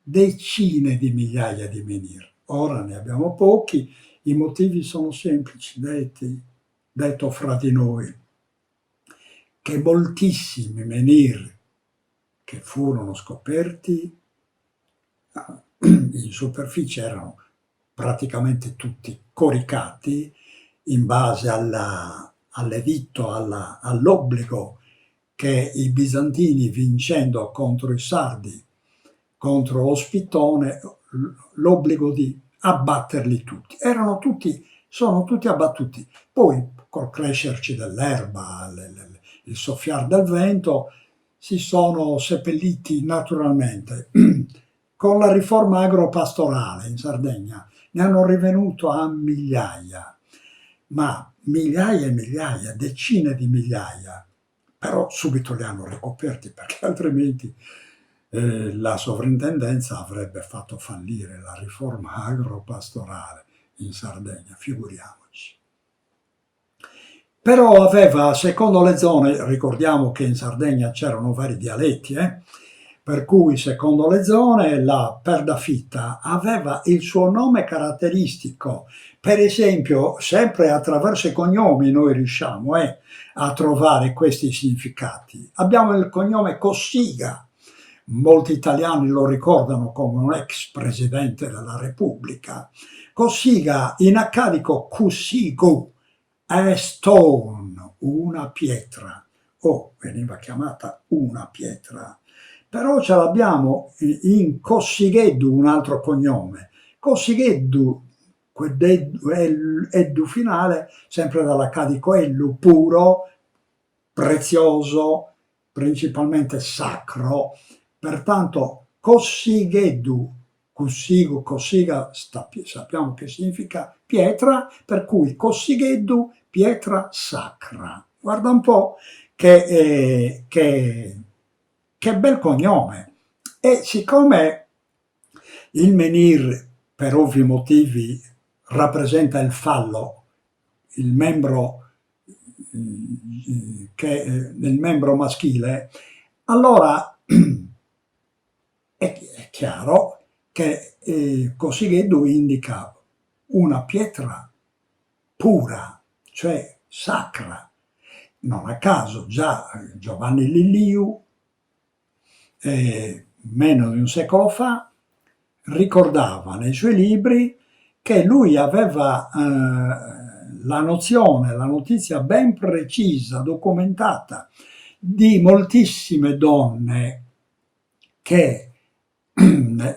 decine di migliaia di menhir. Ora ne abbiamo pochi, i motivi sono semplici, detto fra di noi, che moltissimi menhir che furono scoperti in superficie erano praticamente tutti coricati in base all'editto, all'obbligo che i bizantini, vincendo contro i sardi, contro Ospitone, l'obbligo di abbatterli tutti. Sono tutti abbattuti. Poi col crescerci dell'erba, il soffiar del vento, si sono seppelliti naturalmente. Con la riforma agropastorale in Sardegna ne hanno rivenuto a migliaia, ma migliaia e migliaia, decine di migliaia, però subito li hanno ricoperti perché altrimenti la sovrintendenza avrebbe fatto fallire la riforma agropastorale in Sardegna, figuriamoci. Però aveva, secondo le zone, ricordiamo che in Sardegna c'erano vari dialetti, per cui secondo le zone la perdafitta aveva il suo nome caratteristico. Per esempio, sempre attraverso i cognomi noi riusciamo a trovare questi significati. Abbiamo il cognome Cossiga, molti italiani lo ricordano come un ex presidente della Repubblica. Cossiga, in accadico Cussigu, è stone, una pietra, o veniva chiamata una pietra. Però ce l'abbiamo in Cossigheddu, un altro cognome. Cossigheddu, eddu finale, sempre dall'accadico ellu, puro, prezioso, principalmente sacro. Pertanto Cossigheddu, Cussigo, Cossiga, sappiamo che significa pietra, per cui Cossigheddu, pietra sacra. Guarda un po' che bel cognome. E siccome il menhir, per ovvi motivi, rappresenta il fallo, il membro del membro maschile, allora è chiaro che Cossigheddu indica una pietra pura, cioè sacra. Non a caso già Giovanni Lilliu, meno di un secolo fa, ricordava nei suoi libri che lui aveva la nozione, la notizia ben precisa, documentata, di moltissime donne che,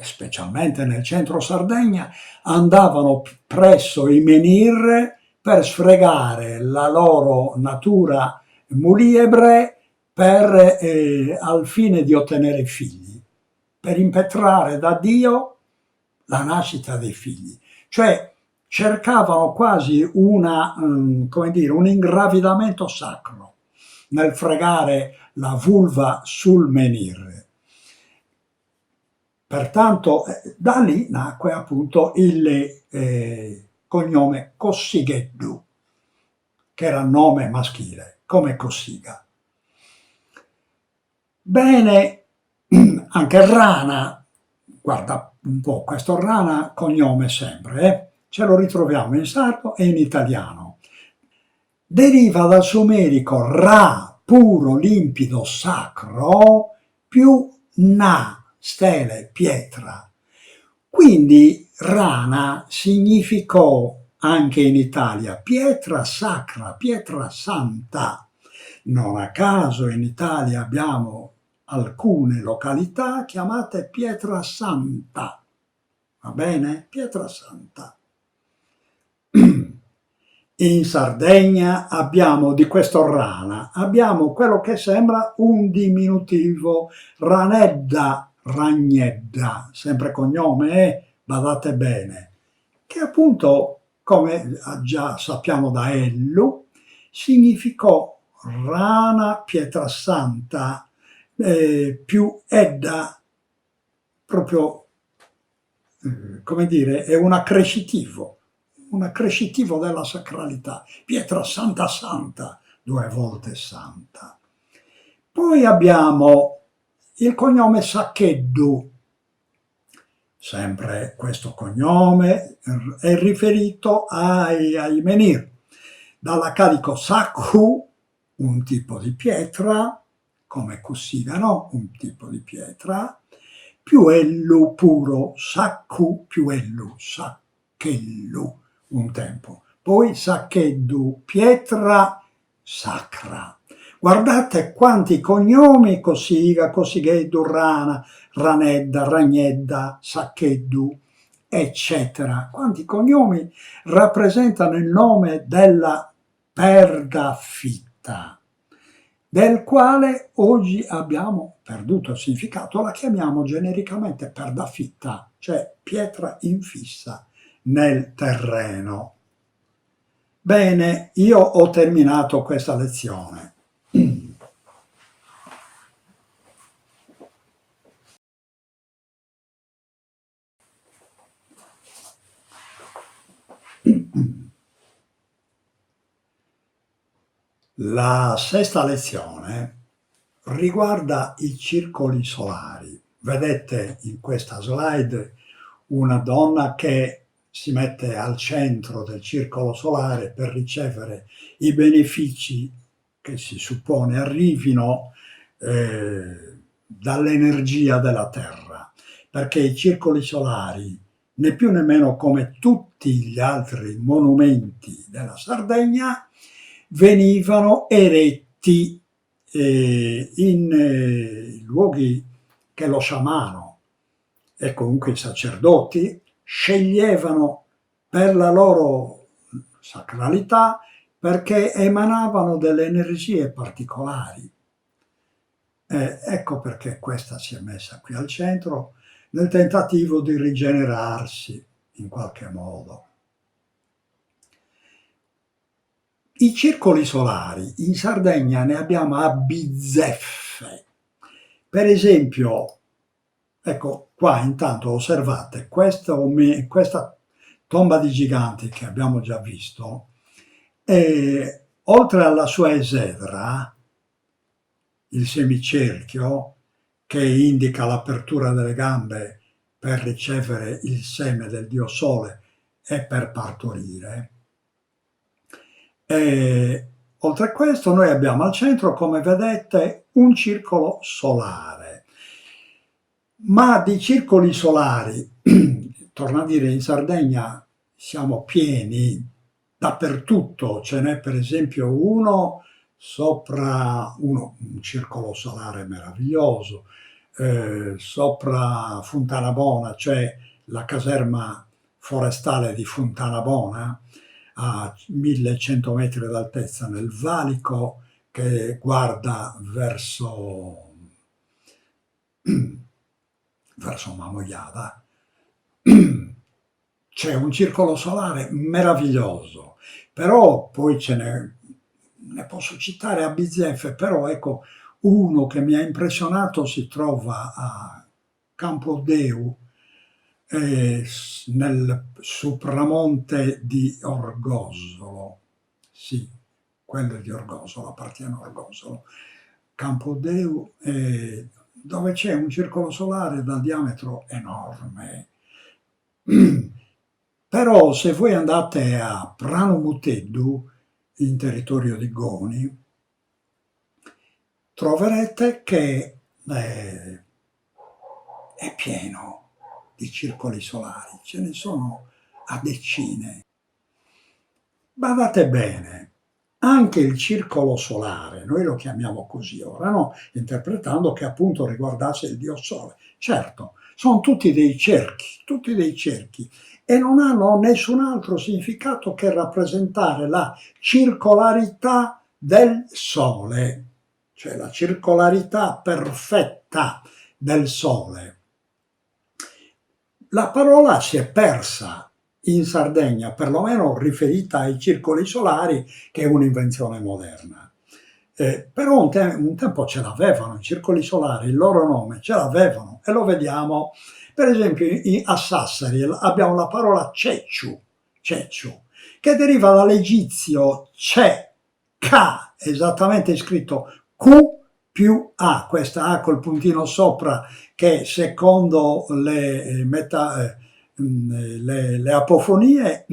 specialmente nel centro Sardegna, andavano presso i menhir per sfregare la loro natura muliebre al fine di ottenere figli, per impetrare da Dio la nascita dei figli. Cioè cercavano quasi come dire, un ingravidamento sacro nel fregare la vulva sul menhir. Pertanto da lì nacque appunto il cognome Cossigheddu, che era nome maschile, come Cossiga. Bene, anche Rana, guarda un po', questo Rana cognome sempre, ce lo ritroviamo in sardo e in italiano. Deriva dal sumerico Ra, puro, limpido, sacro, più Na, stele, pietra. Quindi Rana significò anche in Italia pietra sacra, pietra santa. Non a caso in Italia abbiamo alcune località chiamate Pietra Santa. Va bene? Pietra Santa. In Sardegna abbiamo di questo Rana, abbiamo quello che sembra un diminutivo, Ranedda, Ragnedda, sempre cognome, badate bene, che appunto, come già sappiamo da Ellu, significò Rana Pietrasanta, più Edda, proprio come dire, è un accrescitivo della sacralità. Pietra santa santa, 2 volte santa. Poi abbiamo il cognome Saccheddu. Sempre questo cognome è riferito ai menhir, dall'accadico Sakhu, un tipo di pietra, come Cossigano, un tipo di pietra, più Ellu puro, Sakhu più Ellu, Sacchellu, un tempo. Poi Saccheddu, pietra sacra. Guardate quanti cognomi: Cossiga, Cossigheddu, Rana, Ranedda, Ragnedda, Saccheddu, eccetera. Quanti cognomi rappresentano il nome della perdafitta, del quale oggi abbiamo perduto il significato, la chiamiamo genericamente perdafitta, cioè pietra infissa nel terreno. Bene, io ho terminato questa lezione. La sesta lezione riguarda i circoli solari. Vedete in questa slide una donna che si mette al centro del circolo solare per ricevere i benefici che si suppone arrivino dall'energia della Terra, perché i circoli solari, né più né meno come tutti gli altri monumenti della Sardegna, venivano eretti in luoghi che lo sciamano e comunque i sacerdoti sceglievano per la loro sacralità, perché emanavano delle energie particolari. Ecco perché questa si è messa qui al centro, nel tentativo di rigenerarsi in qualche modo. I circoli solari in Sardegna ne abbiamo a bizzeffe. Per esempio, ecco qua intanto osservate questa tomba di giganti che abbiamo già visto, e oltre alla sua esedra, il semicerchio che indica l'apertura delle gambe per ricevere il seme del dio Sole e per partorire, e oltre a questo noi abbiamo al centro, come vedete, un circolo solare. Ma di circoli solari, torno a dire, in Sardegna siamo pieni, dappertutto. Ce n'è per esempio uno sopra un circolo solare meraviglioso, sopra Fontanabona, cioè la caserma forestale di Fontanabona, a 1100 metri d'altezza nel valico che guarda verso Mamoiada. C'è un circolo solare meraviglioso, però poi ne posso citare a bizzeffe, però ecco, uno che mi ha impressionato si trova a Campodeu, nel supramonte di Orgosolo. Sì, quello è di Orgosolo, appartiene a Orgosolo. Campodeu, dove c'è un circolo solare dal diametro enorme. Però se voi andate a Prano-Muteddu, in territorio di Goni, troverete che è pieno di circoli solari, ce ne sono a decine. Badate bene, anche il circolo solare, noi lo chiamiamo così ora, no? Interpretando che appunto riguardasse il dio Sole. Certo, sono tutti dei cerchi, e non hanno nessun altro significato che rappresentare la circolarità del Sole, cioè la circolarità perfetta del Sole. La parola si è persa in Sardegna, perlomeno riferita ai circoli solari, che è un'invenzione moderna. Però un tempo ce l'avevano, i circoli solari, il loro nome ce l'avevano, e lo vediamo Per esempio a Sassari abbiamo la parola cecciu, che deriva dall'egizio Ka, esattamente scritto Q più A, questa A col puntino sopra che secondo le apofonie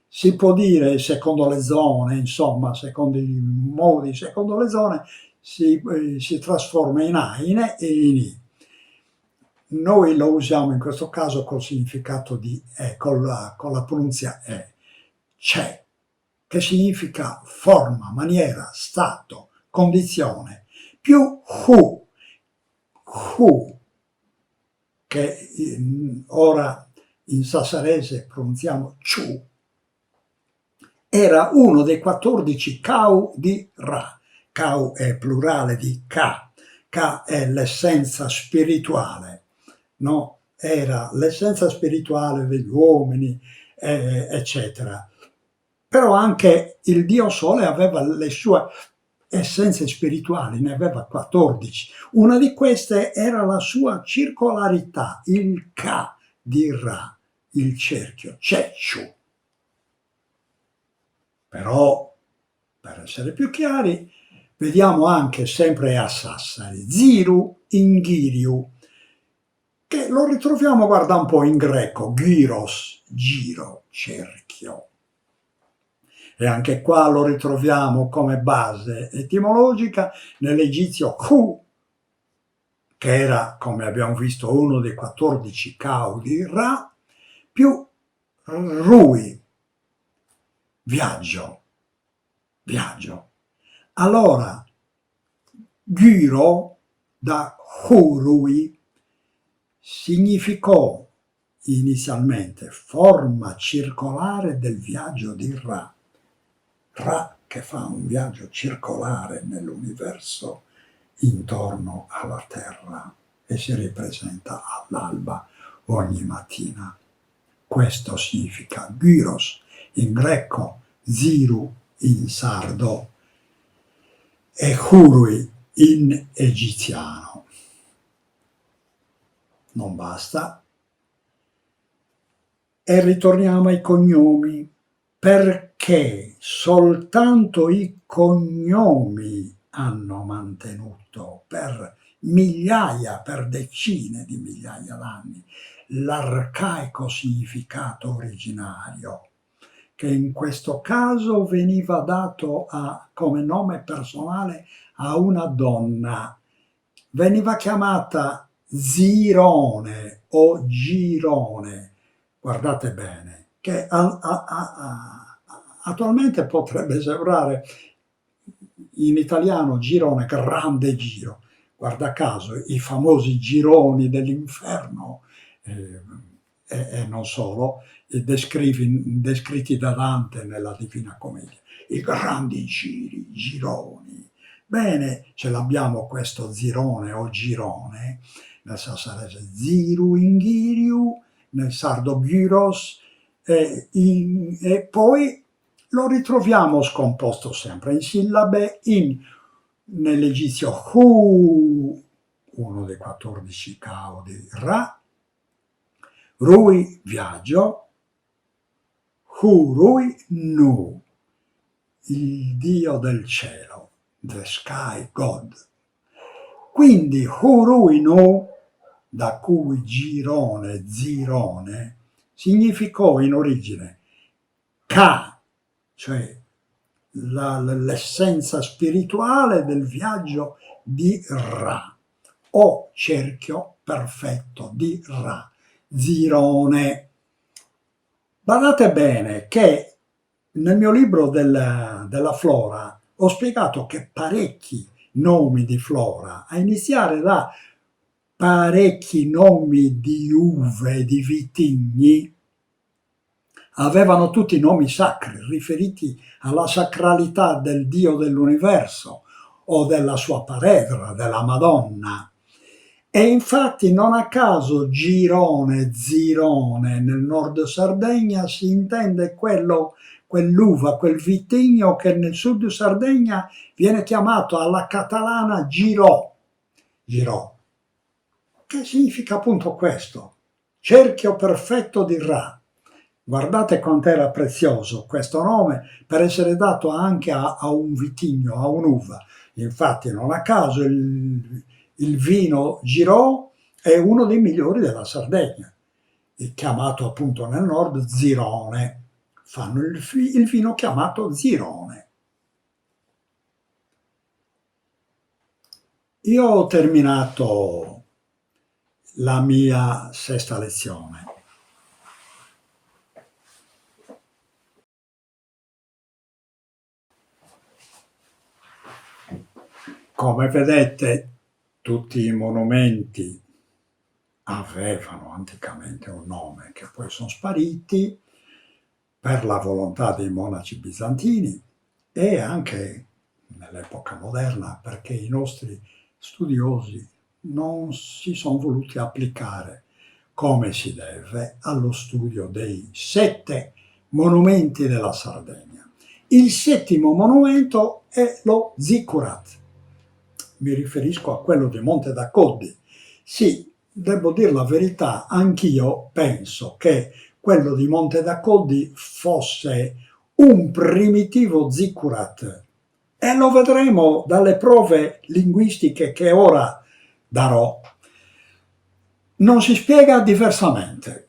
si può dire, secondo le zone, insomma, secondo i modi, secondo le zone, si trasforma in A, in E e in I. Noi lo usiamo in questo caso col significato di E, con la pronunzia E. C'è, che significa forma, maniera, stato, condizione, più hu, che ora in sassarese pronunziamo ciu, era uno dei 14 kau di Ra. Kau è plurale di Ka. Ka è l'essenza spirituale, no? Era l'essenza spirituale degli uomini, eccetera. Però anche il dio Sole aveva le sue essenze spirituali, ne aveva 14. Una di queste era la sua circolarità, il Ka di Ra, il cerchio, Cecciu. Però, per essere più chiari, vediamo anche sempre a Sassari, Ziru Ingiriu, che lo ritroviamo, guarda un po', in greco, gyros, giro, cerchio. E anche qua lo ritroviamo come base etimologica nell'egizio Hu, che era, come abbiamo visto, uno dei 14 kau di Ra, più Rui, viaggio. Allora, gyro da Hurui significò inizialmente forma circolare del viaggio di Ra. Ra che fa un viaggio circolare nell'universo intorno alla Terra e si ripresenta all'alba ogni mattina. Questo significa gyros in greco, ziru in sardo e hurui in egiziano. Non basta. E ritorniamo ai cognomi, perché soltanto i cognomi hanno mantenuto per migliaia, per decine di migliaia d'anni, l'arcaico significato originario, che in questo caso veniva dato come nome personale a una donna. Veniva chiamata Zirone o Girone, guardate bene, che attualmente potrebbe sembrare in italiano girone, grande giro. Guarda caso, i famosi gironi dell'inferno, e non solo, descritti da Dante nella Divina Commedia. I grandi giri, gironi. Bene, ce l'abbiamo questo zirone o girone, nel sassarese ziru ingiriu, nel sardo gyros, e poi lo ritroviamo scomposto sempre in sillabe nell'egizio Hu, uno dei 14 kau di Ra, Rui, viaggio, Hurui Nu, il dio del cielo, the sky god. Quindi Hurui Nu, da cui girone, zirone, significò in origine Ka, cioè l'essenza spirituale del viaggio di Ra, o cerchio perfetto di Ra, Zirone. Badate bene che nel mio libro della flora ho spiegato che parecchi nomi di flora, a iniziare da parecchi nomi di uve, di vitigni, avevano tutti nomi sacri, riferiti alla sacralità del Dio dell'universo o della sua paredra, della Madonna. E infatti non a caso girone, zirone, nel nord Sardegna si intende quell'uva, quel vitigno che nel sud Sardegna viene chiamato alla catalana girò, che significa appunto questo, cerchio perfetto di Ra. Guardate quant'era prezioso questo nome per essere dato anche a un vitigno, a un'uva. Infatti non a caso il vino Girò è uno dei migliori della Sardegna, chiamato appunto nel nord Zirone. Fanno il vino chiamato Zirone. Io ho terminato la mia sesta lezione. Come vedete, tutti i monumenti avevano anticamente un nome che poi sono spariti per la volontà dei monaci bizantini e anche nell'epoca moderna perché i nostri studiosi non si sono voluti applicare come si deve allo studio dei 7 monumenti della Sardegna. Il settimo monumento è lo Zikkurat. Mi riferisco a quello di Monte d'Accoldi. Sì, devo dire la verità, anch'io penso che quello di Monte d'Accoldi fosse un primitivo Zikkurat e lo vedremo dalle prove linguistiche che ora darò. Non si spiega diversamente.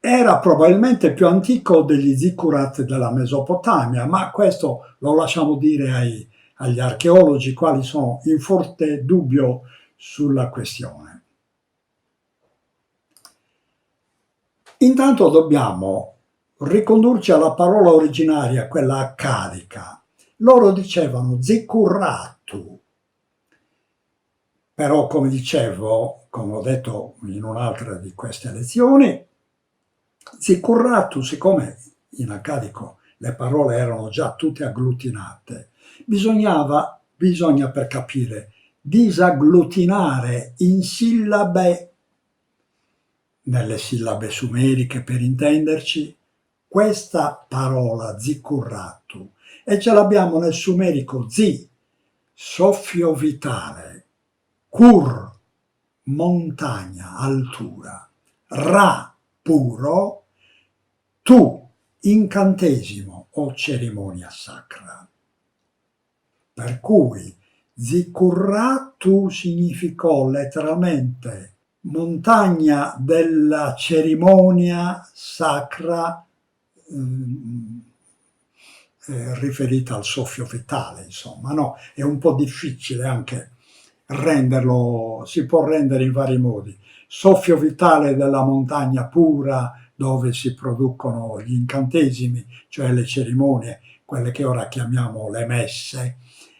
Era probabilmente più antico degli Zikkurat della Mesopotamia, ma questo lo lasciamo dire agli archeologi, quali sono in forte dubbio sulla questione. Intanto dobbiamo ricondurci alla parola originaria, quella accadica. Loro dicevano Zikkurratu, però come dicevo, come ho detto in un'altra di queste lezioni, Zikkurratu, siccome in accadico le parole erano già tutte agglutinate, bisogna per capire disagglutinare in sillabe, nelle sillabe sumeriche per intenderci, questa parola Zikkurratu e ce l'abbiamo nel sumerico Zi, soffio vitale, Kur, montagna, altura, Ra, puro, Tu, incantesimo o cerimonia sacra. Per cui Zikkurratu significò letteralmente montagna della cerimonia sacra riferita al soffio vitale, insomma, no? È un po' difficile anche renderlo, si può rendere in vari modi. Soffio vitale della montagna pura dove si producono gli incantesimi, cioè le cerimonie, quelle che ora chiamiamo le messe,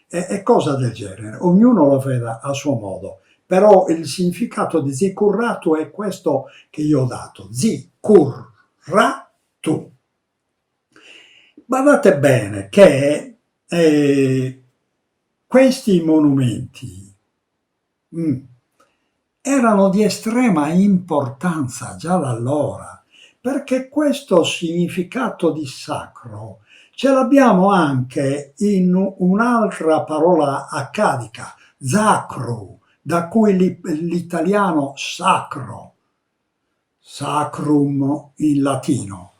e cosa del genere. Ognuno lo veda a suo modo, però il significato di Zikkurratu è questo che io ho dato, Zikkurratu. Badate bene che questi monumenti erano di estrema importanza già da allora, perché questo significato di sacro ce l'abbiamo anche in un'altra parola accadica, sacro, da cui l'italiano sacro, sacrum in latino,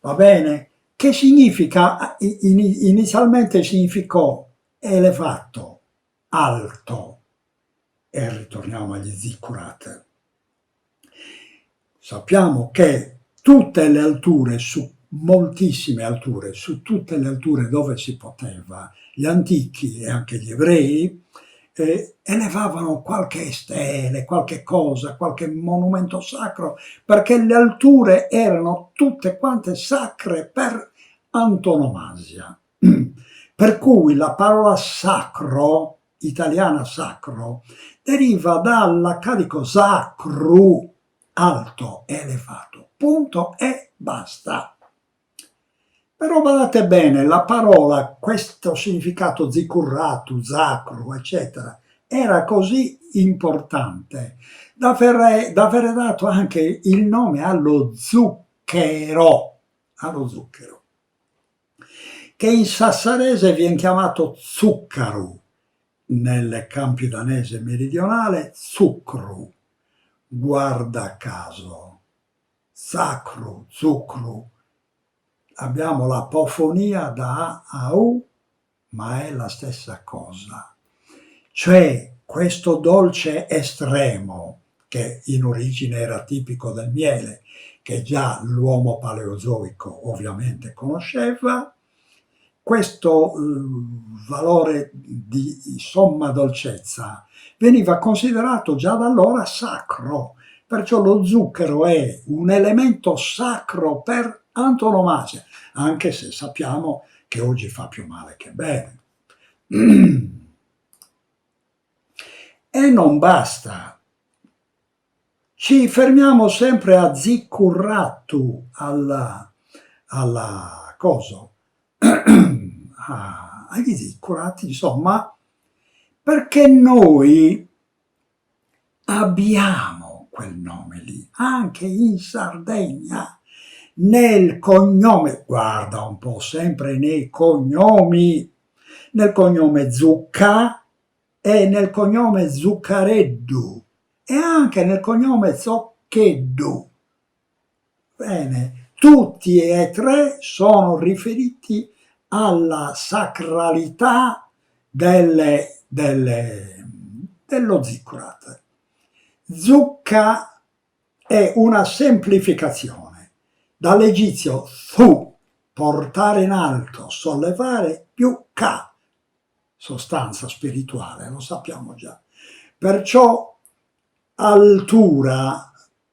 va bene? Che significa, inizialmente significò elevato, alto, e ritorniamo agli Zikkurat. Sappiamo che tutte le alture, su moltissime alture, su tutte le alture dove si poteva, gli antichi e anche gli ebrei elevavano qualche stele, qualche cosa, qualche monumento sacro, perché le alture erano tutte quante sacre per antonomasia. Per cui la parola sacro, italiana sacro, deriva dall'accadico sacru, alto, elevato, punto e basta. Però badate bene, la parola, questo significato zikkurratu, sacro, eccetera, era così importante da aver dato anche il nome allo zucchero, che in sassarese viene chiamato zuccaru, nel campidanese meridionale zucru. Guarda caso, sacro, zucchero. Abbiamo l'apofonia da A a U, ma è la stessa cosa. Cioè questo dolce estremo, che in origine era tipico del miele, che già l'uomo paleozoico ovviamente conosceva, questo valore di somma dolcezza veniva considerato già da allora sacro, perciò lo zucchero è un elemento sacro per antonomasia, anche se sappiamo che oggi fa più male che bene. E non basta. Ci fermiamo sempre a ziccurrattu, alla coso, agli ziccurati, insomma, perché noi abbiamo quel nome lì, anche in Sardegna, nel cognome, guarda un po', sempre nei cognomi, nel cognome Zucca e nel cognome Zuccareddu e anche nel cognome Zoccheddu. Bene, tutti e tre sono riferiti alla sacralità dello ziccurat. Zucca è una semplificazione, dall'egizio thu, portare in alto, sollevare, più ka, sostanza spirituale, lo sappiamo già. Perciò altura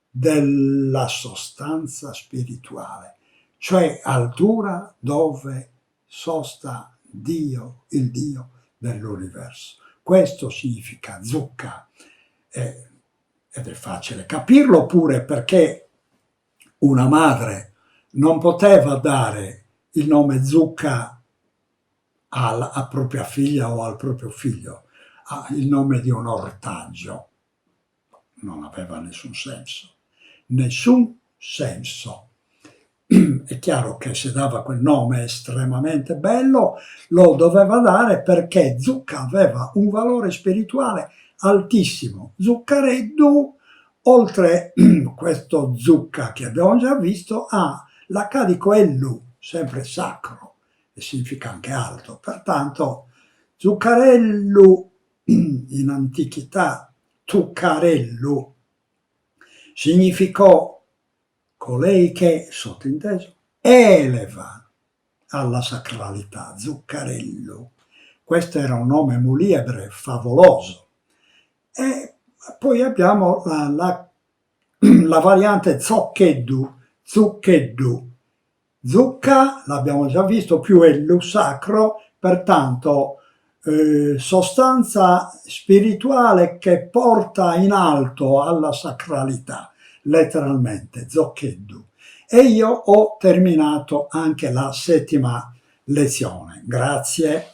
della sostanza spirituale, cioè altura dove sosta Dio, il Dio dell'universo. Questo significa zucca, ed è facile capirlo pure perché una madre non poteva dare il nome zucca a propria figlia o al proprio figlio, il nome di un ortaggio. Non aveva nessun senso. Nessun senso. È chiaro che se dava quel nome estremamente bello, lo doveva dare perché zucca aveva un valore spirituale altissimo. Zuccareddu, oltre questo zucca che abbiamo già visto, ha l'accadico ellu, sempre sacro, e significa anche alto. Pertanto Zuccarellu in antichità, Zuccarellu, significò colei che, sottinteso, eleva alla sacralità, Zuccarellu. Questo era un nome muliebre, favoloso. E poi abbiamo la variante Zoccheddu, Zuccheddu. Zucca, l'abbiamo già visto, più ellu, sacro, pertanto sostanza spirituale che porta in alto alla sacralità, letteralmente, Zoccheddu. E io ho terminato anche la settima lezione. Grazie.